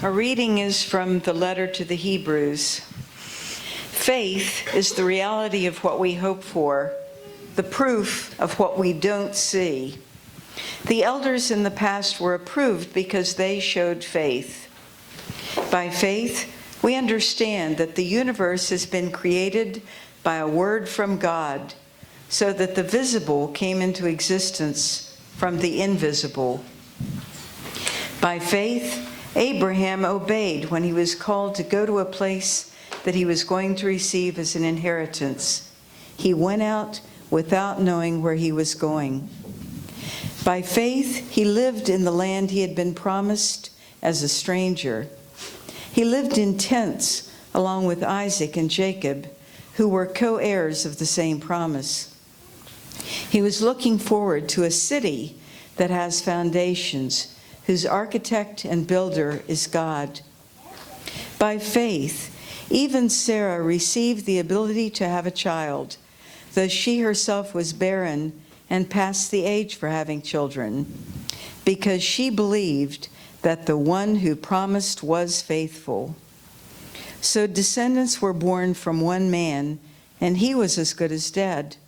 Our reading is from the letter to the Hebrews. Faith is the reality of what we hope for, the proof of what we don't see. The elders in the past were approved because they showed faith. By faith, we understand that the universe has been created by a word from God, so that the visible came into existence from the invisible. By faith, Abraham obeyed when he was called to go to a place that he was going to receive as an inheritance. He went out without knowing where he was going. By faith, he lived in the land he had been promised as a stranger. He lived in tents along with Isaac and Jacob, who were co-heirs of the same promise. He was looking forward to a city that has foundations, whose architect and builder is God. By faith, even Sarah received the ability to have a child, though she herself was barren and past the age for having children, because she believed that the one who promised was faithful. So descendants were born from one man, and he was as good as dead.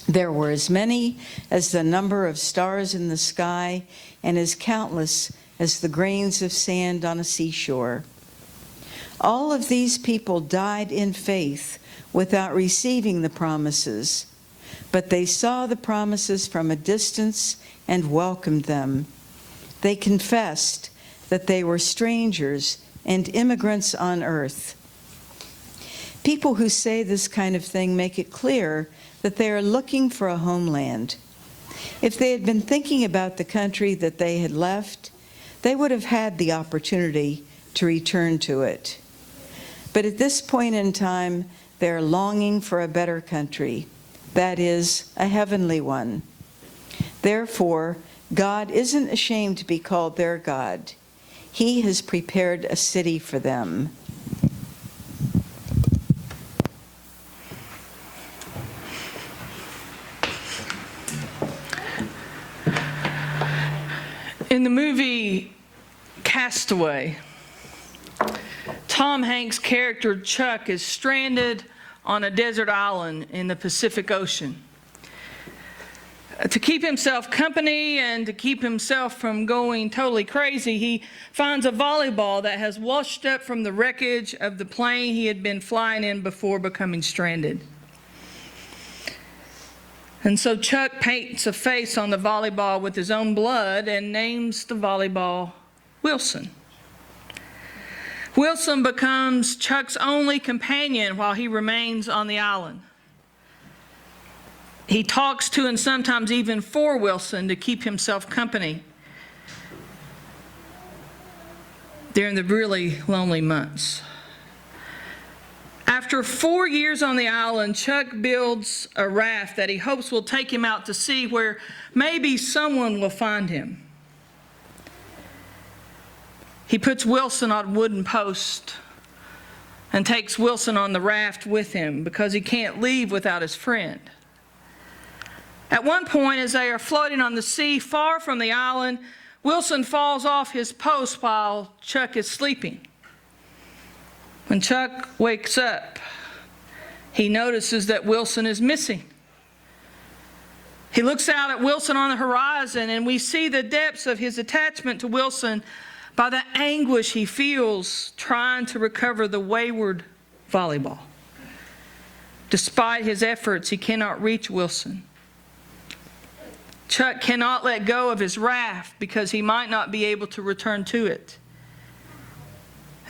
There were as many as the number of stars in the sky, and as countless as the grains of sand on a seashore. All of these people died in faith without receiving the promises, but they saw the promises from a distance and welcomed them. They confessed that they were strangers and immigrants on earth. People who say this kind of thing make it clear that they are looking for a homeland. If they had been thinking about the country that they had left, they would have had the opportunity to return to it. But at this point in time, they are longing for a better country, that is, a heavenly one. Therefore, God isn't ashamed to be called their God. He has prepared a city for them. In the movie Castaway, Tom Hanks' character Chuck is stranded on a desert island in the Pacific Ocean. To keep himself company and to keep himself from going totally crazy, he finds a volleyball that has washed up from the wreckage of the plane he had been flying in before becoming stranded. And so Chuck paints a face on the volleyball with his own blood and names the volleyball Wilson. Wilson becomes Chuck's only companion while he remains on the island. He talks to and sometimes even for Wilson to keep himself company during the really lonely months. After 4 years on the island, Chuck builds a raft that he hopes will take him out to sea where maybe someone will find him. He puts Wilson on a wooden post and takes Wilson on the raft with him because he can't leave without his friend. At one point, as they are floating on the sea far from the island, Wilson falls off his post while Chuck is sleeping. When Chuck wakes up, he notices that Wilson is missing. He looks out at Wilson on the horizon, and we see the depths of his attachment to Wilson by the anguish he feels trying to recover the wayward volleyball. Despite his efforts, he cannot reach Wilson. Chuck cannot let go of his raft because he might not be able to return to it.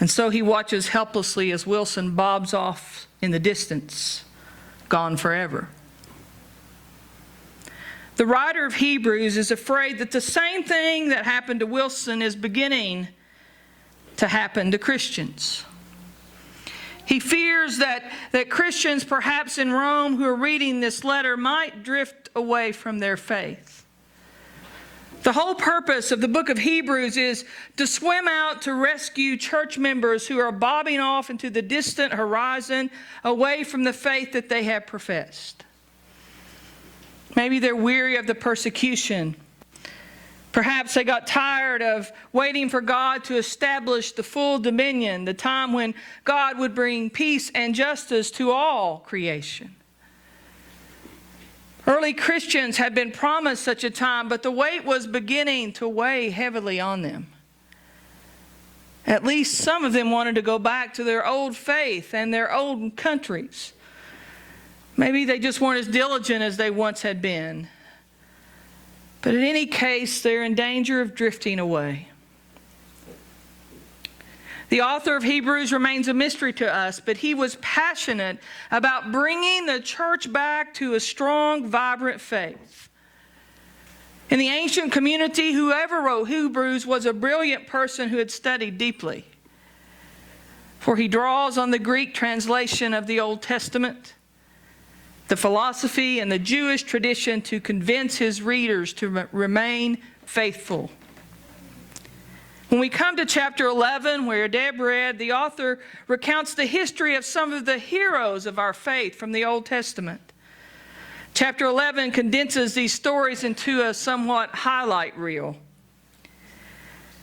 And so he watches helplessly as Wilson bobs off in the distance, gone forever. The writer of Hebrews is afraid that the same thing that happened to Wilson is beginning to happen to Christians. He fears that Christians, perhaps in Rome, who are reading this letter, might drift away from their faith. The whole purpose of the book of Hebrews is to swim out to rescue church members who are bobbing off into the distant horizon away from the faith that they have professed. Maybe they're weary of the persecution Perhaps they got tired of waiting for God to establish the full dominion, the time when God would bring peace and justice to all creation. Early Christians had been promised such a time, but the weight was beginning to weigh heavily on them. At least some of them wanted to go back to their old faith and their old countries. Maybe they just weren't as diligent as they once had been. But in any case, they're in danger of drifting away. The author of Hebrews remains a mystery to us, but he was passionate about bringing the church back to a strong, vibrant faith. In the ancient community, whoever wrote Hebrews was a brilliant person who had studied deeply. For he draws on the Greek translation of the Old Testament, the philosophy and the Jewish tradition to convince his readers to remain faithful. When we come to chapter 11, where Deb read, the author recounts the history of some of the heroes of our faith from the Old Testament. Chapter 11 condenses these stories into a somewhat highlight reel.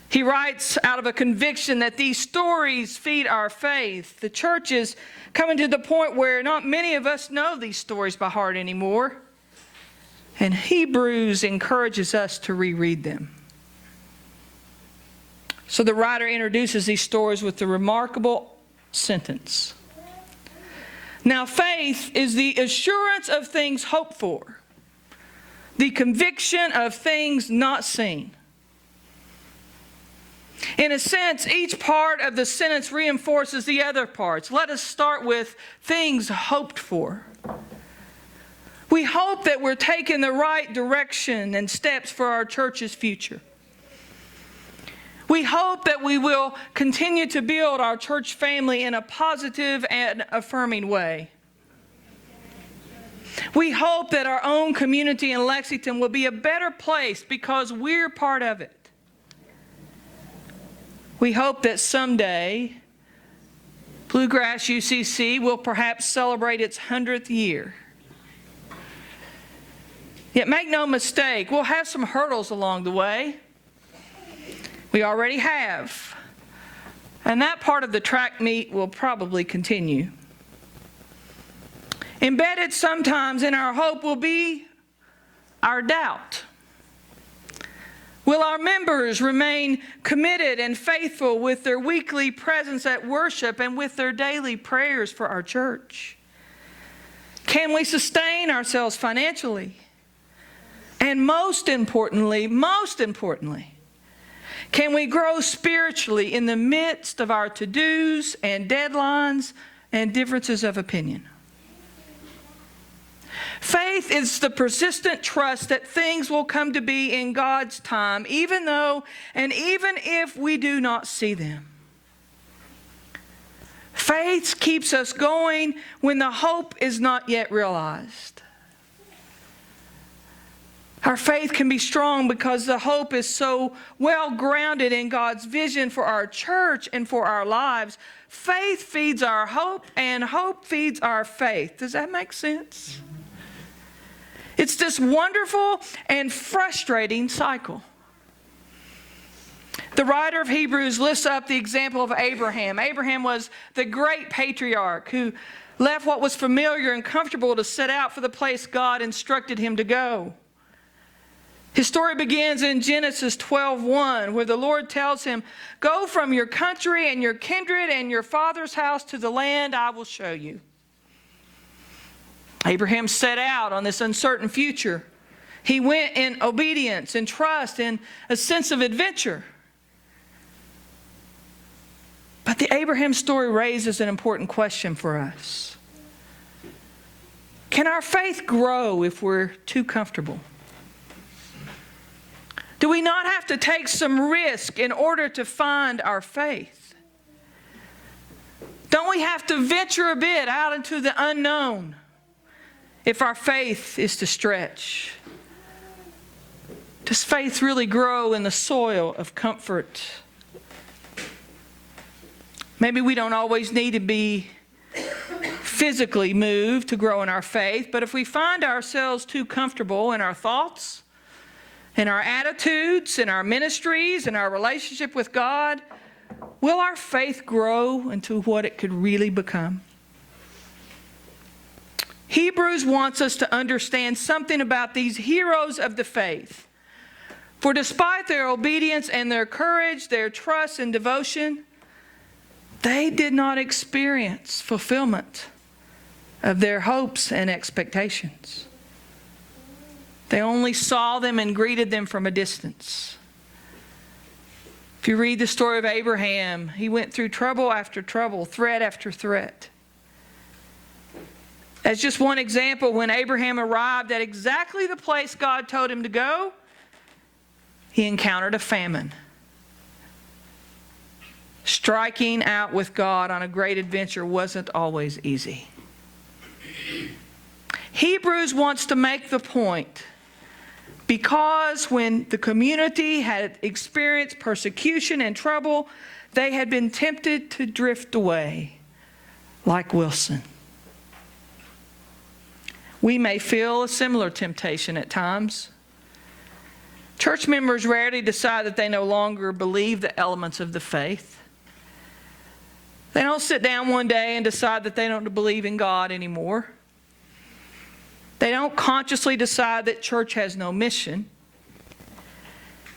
He writes out of a conviction that these stories feed our faith. The church is coming to the point where not many of us know these stories by heart anymore. And Hebrews encourages us to reread them. So the writer introduces these stories with the remarkable sentence. Now faith is the assurance of things hoped for, the conviction of things not seen. In a sense, each part of the sentence reinforces the other parts. Let us start with things hoped for. We hope that we're taking the right direction and steps for our church's future. We hope that we will continue to build our church family in a positive and affirming way. We hope that our own community in Lexington will be a better place because we're part of it. We hope that someday Bluegrass UCC will perhaps celebrate its 100th year. Yet make no mistake, we'll have some hurdles along the way. We already have. And that part of the track meet will probably continue. Embedded sometimes in our hope will be our doubt. Will our members remain committed and faithful with their weekly presence at worship and with their daily prayers for our church? Can we sustain ourselves financially? And most importantly, can we grow spiritually in the midst of our to-dos and deadlines and differences of opinion? Faith is the persistent trust that things will come to be in God's time, even though and even if we do not see them. Faith keeps us going when the hope is not yet realized. Our faith can be strong because the hope is so well grounded in God's vision for our church and for our lives. Faith feeds our hope, and hope feeds our faith. Does that make sense? It's this wonderful and frustrating cycle. The writer of Hebrews lifts up the example of Abraham. Abraham was the great patriarch who left what was familiar and comfortable to set out for the place God instructed him to go. His story begins in Genesis 12:1, where the Lord tells him, "Go from your country and your kindred and your father's house to the land I will show you." Abraham set out on this uncertain future. He went in obedience and trust and a sense of adventure. But the Abraham story raises an important question for us. Can our faith grow if we're too comfortable? Do we not have to take some risk in order to find our faith? Don't we have to venture a bit out into the unknown if our faith is to stretch? Does faith really grow in the soil of comfort? Maybe we don't always need to be physically moved to grow in our faith, but if we find ourselves too comfortable in our thoughts in our attitudes, in our ministries, in our relationship with God, will our faith grow into what it could really become? Hebrews wants us to understand something about these heroes of the faith. For despite their obedience and their courage, their trust and devotion, they did not experience fulfillment of their hopes and expectations. They only saw them and greeted them from a distance. If you read the story of Abraham, he went through trouble after trouble, threat after threat. As just one example, when Abraham arrived at exactly the place God told him to go, he encountered a famine. Striking out with God on a great adventure wasn't always easy. Hebrews wants to make the point, because when the community had experienced persecution and trouble, they had been tempted to drift away, like Wilson. We may feel a similar temptation at times. Church members rarely decide that they no longer believe the elements of the faith. They don't sit down one day and decide that they don't believe in God anymore. They don't consciously decide that church has no mission.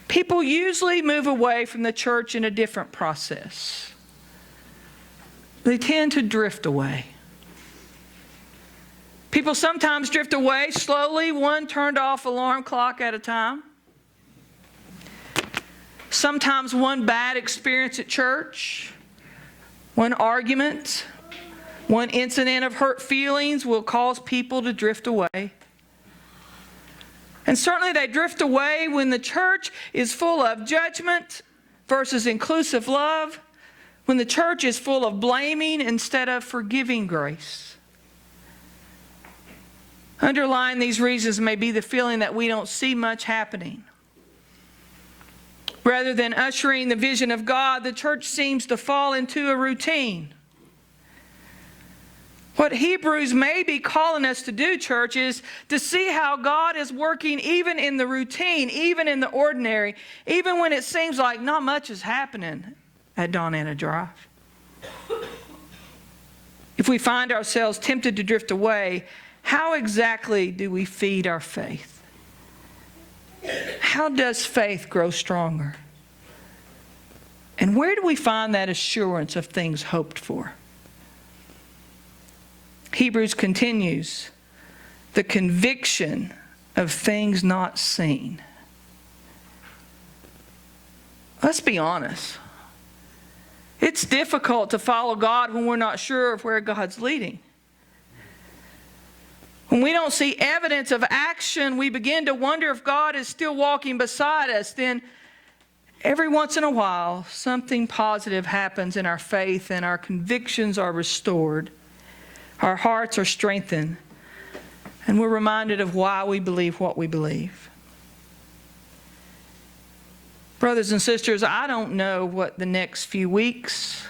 People usually move away from the church in a different process. They tend to drift away. People sometimes drift away slowly, one turned off alarm clock at a time. Sometimes one bad experience at church, one argument, one incident of hurt feelings will cause people to drift away. And certainly they drift away when the church is full of judgment versus inclusive love, when the church is full of blaming instead of forgiving grace. Underlying these reasons may be the feeling that we don't see much happening. Rather than ushering the vision of God, the church seems to fall into a routine. What Hebrews may be calling us to do, church, is to see how God is working even in the routine, even in the ordinary, even when it seems like not much is happening at Dawn Anna Drive. If we find ourselves tempted to drift away, how exactly do we feed our faith? How does faith grow stronger? And where do we find that assurance of things hoped for? Hebrews continues, the conviction of things not seen. Let's be honest. It's difficult to follow God when we're not sure of where God's leading. When we don't see evidence of action, we begin to wonder if God is still walking beside us. Then every once in a while, something positive happens in our faith and our convictions are restored. Our hearts are strengthened. And we're reminded of why we believe what we believe. Brothers and sisters, I don't know what the next few weeks,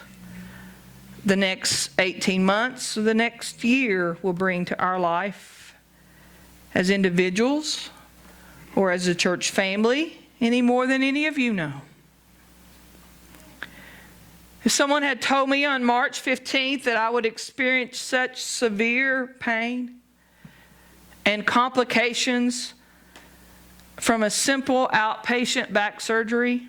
the next 18 months, or the next year will bring to our life as individuals or as a church family any more than any of you know. If someone had told me on March 15th that I would experience such severe pain and complications from a simple outpatient back surgery,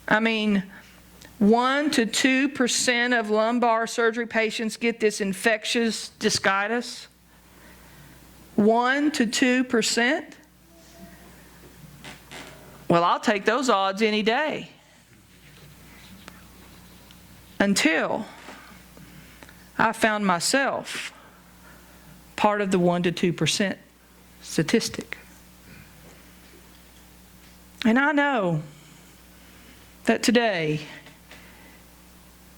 1 to 2% of lumbar surgery patients get this infectious discitis. 1 to 2%? Well, I'll take those odds any day. Until I found myself part of the 1 to 2% statistic. And I know that today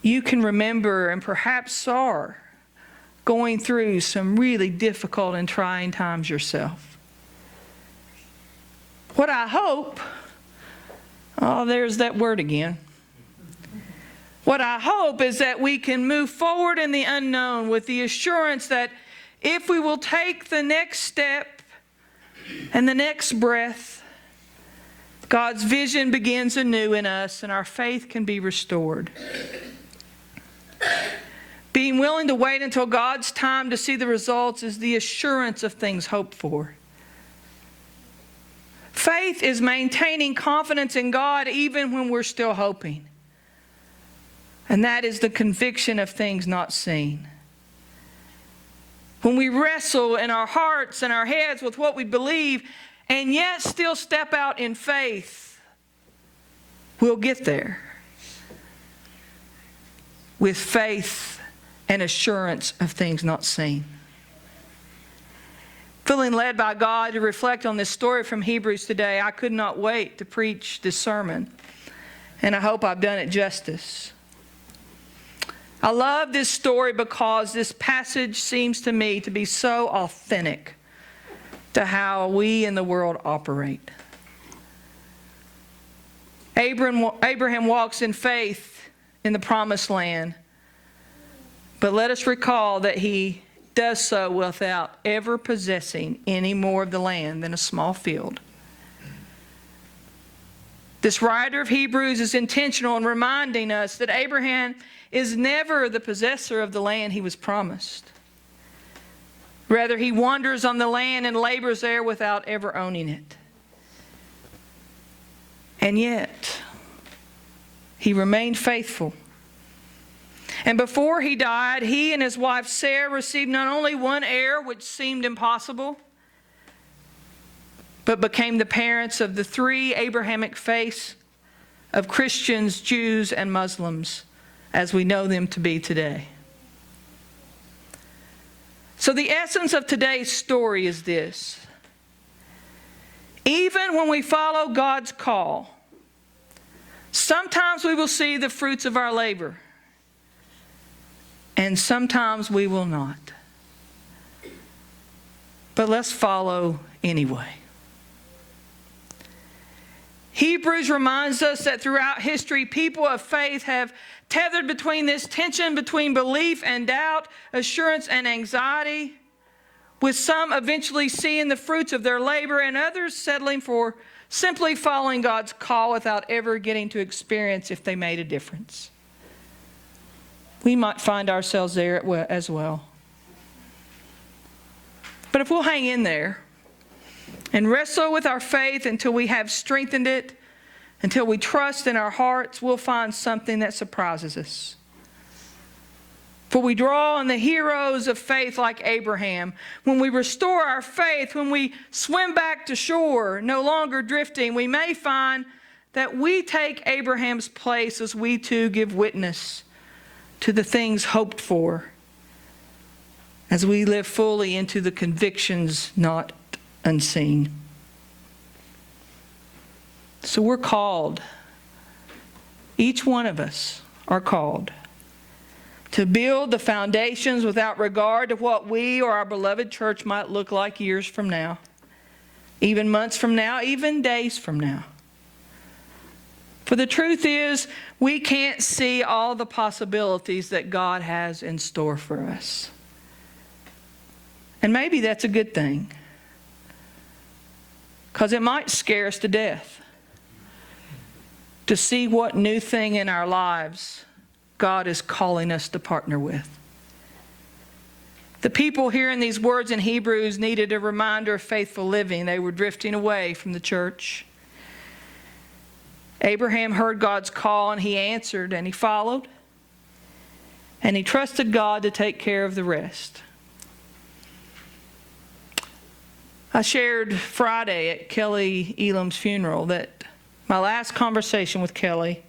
you can remember and perhaps are going through some really difficult and trying times yourself. What I hope, there's that word again. What I hope is that we can move forward in the unknown with the assurance that if we will take the next step And the next breath, God's vision begins anew in us and our faith can be restored. Being willing to wait until God's time to see the results is the assurance of things hoped for. Faith is maintaining confidence in God even when we're still hoping. And that is the conviction of things not seen. When we wrestle in our hearts and our heads with what we believe and yet still step out in faith, we'll get there. With faith and assurance of things not seen. Feeling led by God to reflect on this story from Hebrews today, I could not wait to preach this sermon, and I hope I've done it justice. I love this story because this passage seems to me to be so authentic to how we in the world operate. Abraham walks in faith in the promised land, but let us recall that he does so without ever possessing any more of the land than a small field. This writer of Hebrews is intentional in reminding us that Abraham is never the possessor of the land he was promised. Rather, he wanders on the land and labors there without ever owning it. And yet, he remained faithful. And before he died, he and his wife Sarah received not only one heir, which seemed impossible, but became the parents of the three Abrahamic faiths of Christians, Jews, and Muslims, as we know them to be today. So the essence of today's story is this. Even when we follow God's call, sometimes we will see the fruits of our labor, and sometimes we will not. But let's follow anyway. Hebrews reminds us that throughout history, people of faith have tethered between this tension between belief and doubt, assurance and anxiety, with some eventually seeing the fruits of their labor and others settling for simply following God's call without ever getting to experience if they made a difference. We might find ourselves there as well. But if we'll hang in there and wrestle with our faith until we have strengthened it, until we trust in our hearts, we'll find something that surprises us. For we draw on the heroes of faith like Abraham. When we restore our faith, when we swim back to shore, no longer drifting, we may find that we take Abraham's place as we too give witness to the things hoped for, as we live fully into the convictions not unseen. So we're called, each one of us are called, to build the foundations without regard to what we or our beloved church might look like years from now, even months from now, even days from now. For the truth is, we can't see all the possibilities that God has in store for us. And maybe that's a good thing, because it might scare us to death to see what new thing in our lives God is calling us to partner with. The people hearing these words in Hebrews needed a reminder of faithful living. They were drifting away from the church. Abraham heard God's call and he answered and he followed. And he trusted God to take care of the rest. I shared Friday at Kelly Elam's funeral that my last conversation with Kelly,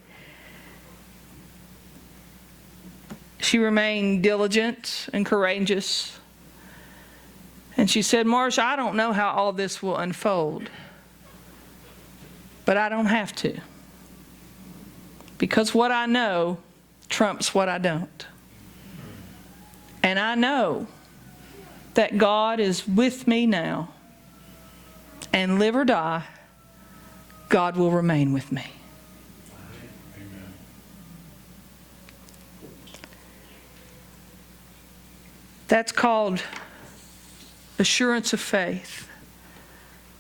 she remained diligent and courageous. And she said, Marsha, I don't know how all this will unfold, but I don't have to. Because what I know trumps what I don't. And I know that God is with me now. And live or die, God will remain with me. Amen. That's called assurance of faith.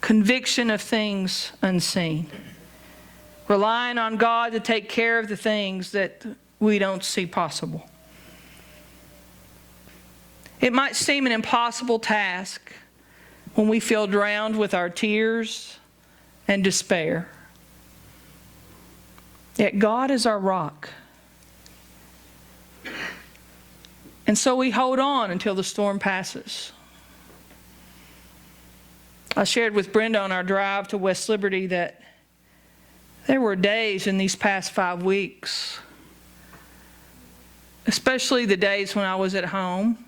conviction of things unseen. Relying on God to take care of the things that we don't see possible. It might seem an impossible task when we feel drowned with our tears and despair. Yet God is our rock. And so we hold on until the storm passes. I shared with Brenda on our drive to West Liberty that there were days in these past 5 weeks, especially the days when I was at home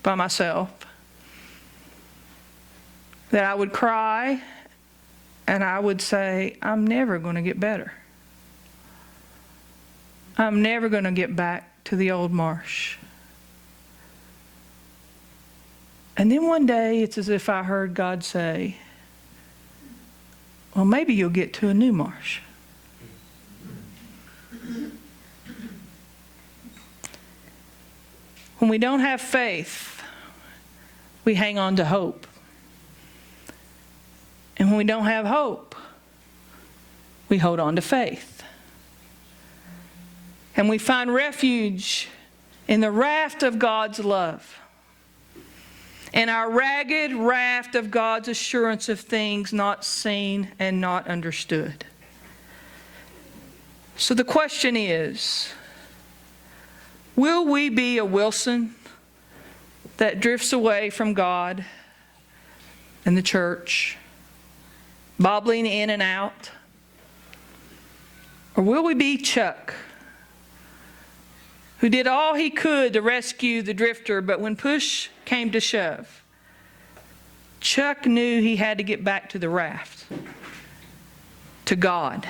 by myself, that I would cry and I would say, I'm never going to get better. I'm never going to get back to the old marsh. And then one day, it's as if I heard God say, well, maybe you'll get to a new marsh. When we don't have faith, we hang on to hope. And when we don't have hope, we hold on to faith. And we find refuge in the raft of God's love. And our ragged raft of God's assurance of things not seen and not understood. So the question is, will we be a Wilson that drifts away from God and the church, bobbling in and out? Or will we be Chuck, who did all he could to rescue the drifter, but when push came to shove, Chuck knew he had to get back to the raft, to God,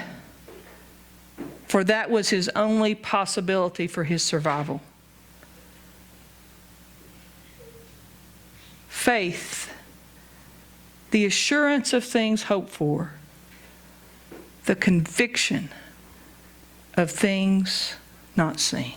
for that was his only possibility for his survival. Faith, the assurance of things hoped for, the conviction of things not seen.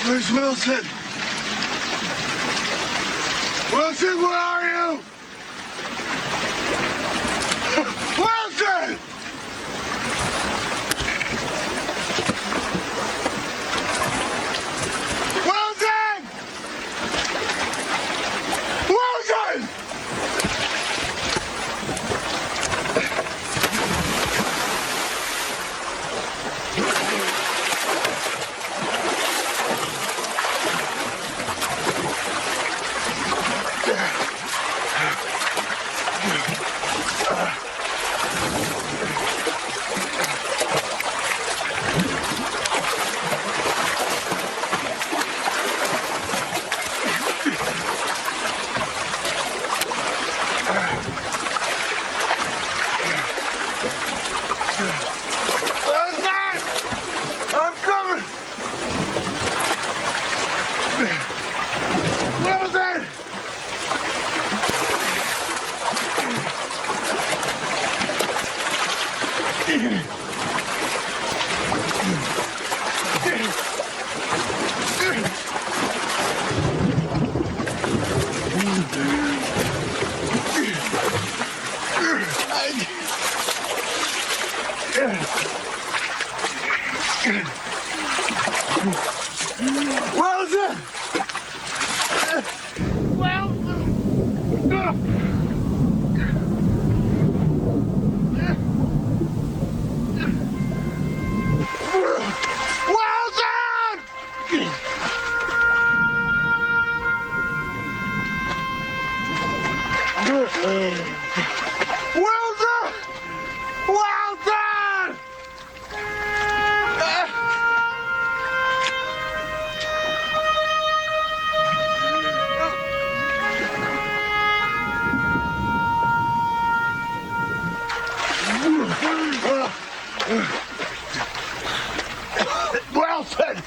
Where's Wilson? Wilson, where are you? Wilson! Wilson! Wilson! I'm coming! Wilson! Wilson! Wilson! Wilson! Wilson!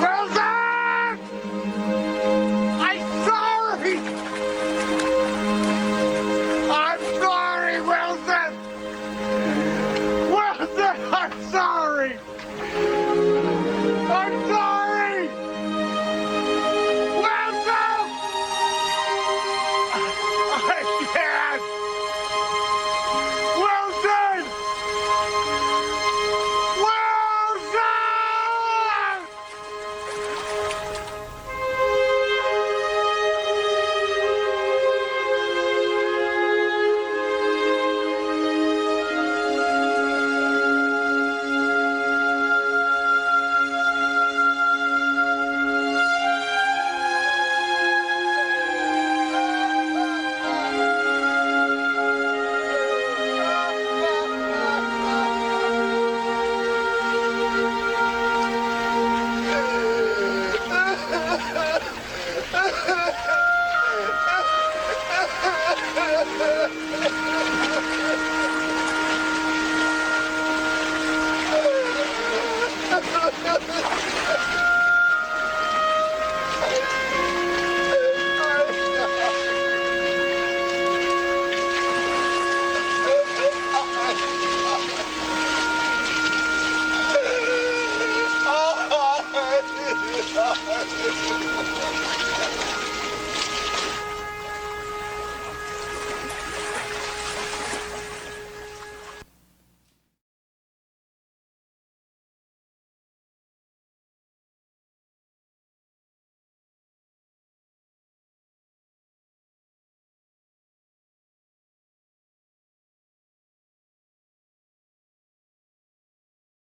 Wilson! I'm sorry! I'm sorry, Wilson! Wilson, I'm sorry! I'm sorry! Wilson! I can't